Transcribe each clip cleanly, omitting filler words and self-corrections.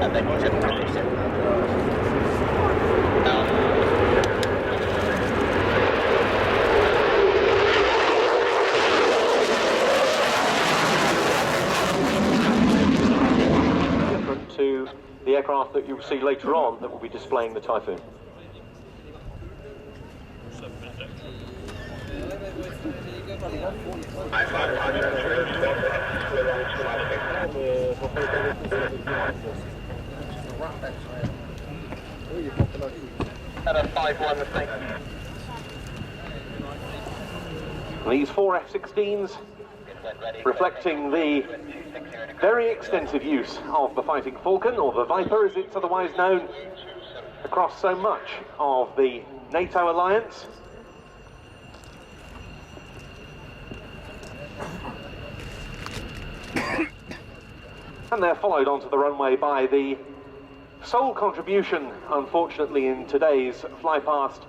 and then you just release it. Different to the aircraft that you'll see later on that will be displaying the Typhoon. These four F-16s reflecting the very extensive use of the Fighting Falcon, or the Viper as it's otherwise known, across so much of the NATO alliance. And they're followed onto the runway by the sole contribution, unfortunately, in today's Flypast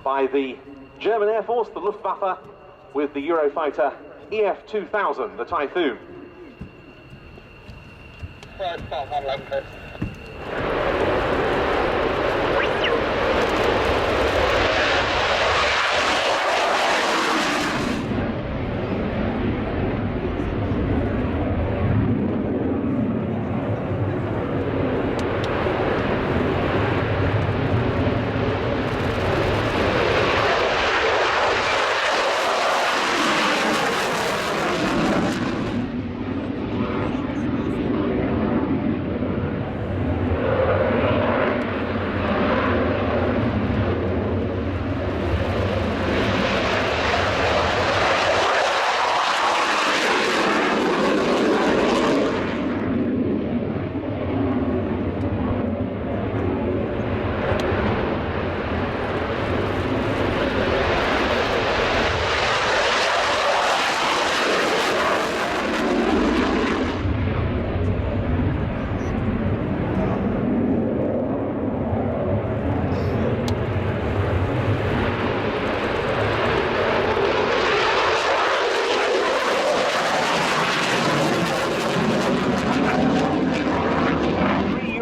by the German Air Force, the Luftwaffe, with the Eurofighter EF-2000, the Typhoon.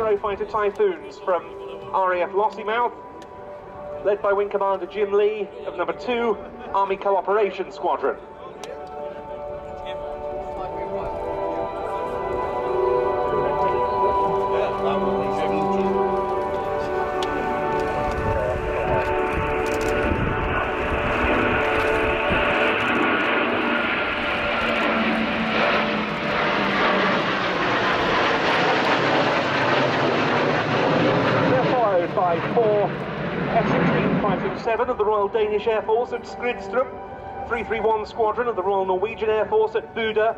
Eurofighter Typhoons from RAF Lossiemouth, led by Wing Commander Jim Lee of number 2 Army Cooperation Squadron. By 4 F-16 Fighting 7 of the Royal Danish Air Force at Stricke, 331 Squadron of the Royal Norwegian Air Force at Buda,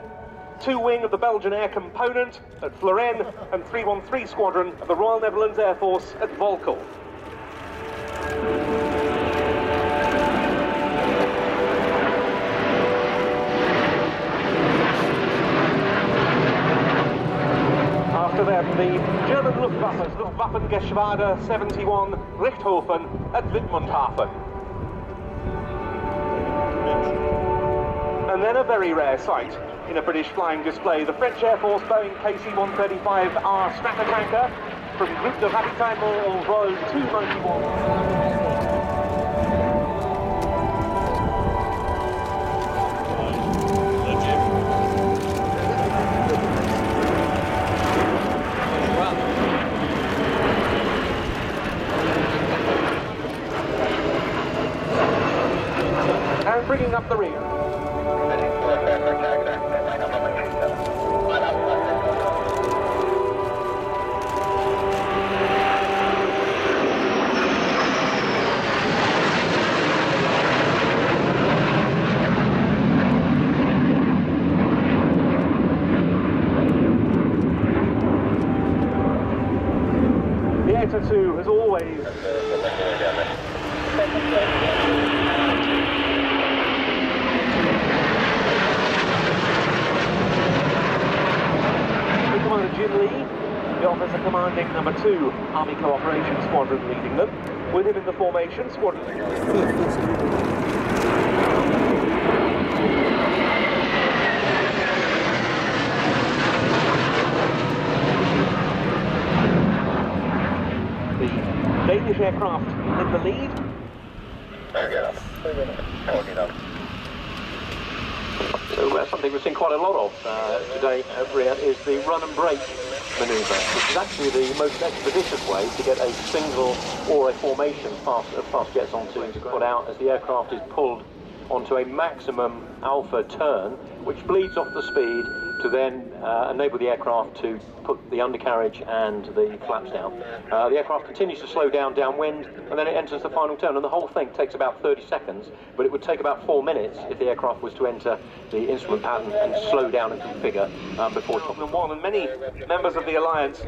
2 Wing of the Belgian Air Component at Floren, and 313 Squadron of the Royal Netherlands Air Force at Volkel. After them, the German Luftwaffe's Luftwaffengeschwader 71 Richthofen at Wittmundhafen. And then a very rare sight in a British flying display, the French Air Force Boeing KC-135R Stratotanker from Groupe de Ravitaillement en Vol 291. And bringing up the rear. The Eta 2 has always Commander Jim Lee, the officer commanding number 2 Army Cooperation Squadron, leading them. With him in the formation, Squadron. British aircraft in the lead. So something we've seen quite a lot of today at RIAT is the run and brake manoeuvre, which is actually the most expeditious way to get a single or a formation of fast jets onto to put out as the aircraft is pulled onto a maximum alpha turn, which bleeds off the speed to then enable the aircraft to put the undercarriage and the flaps down. The aircraft continues to slow down downwind, and then it enters the final turn, and the whole thing takes about 30 seconds, but it would take about 4 minutes if the aircraft was to enter the instrument pattern and slow down and configure before 2001. And many members of the alliance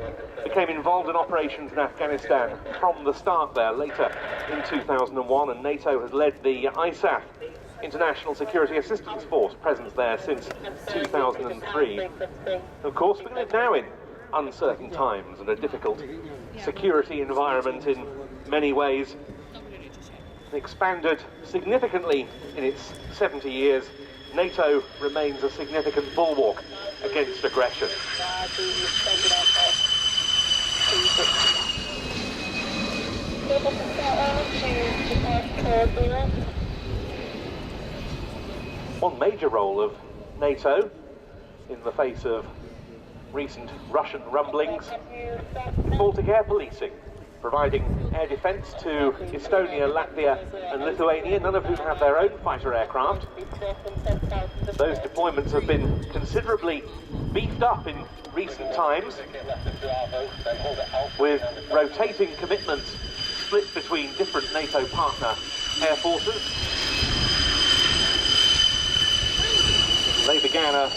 became involved in operations in Afghanistan from the start there, later in 2001, and NATO has led the ISAF, International Security Assistance Force, presence there since 2003. Of course, we live now in uncertain times and a difficult security environment in many ways. Expanded significantly in its 70 years, NATO remains a significant bulwark against aggression. One major role of NATO in the face of recent Russian rumblings is Baltic air policing, providing air defence to Estonia, Latvia and Lithuania, none of whom have their own fighter aircraft. Those deployments have been considerably beefed up in recent times, with rotating commitments split between different NATO partner air forces. They began a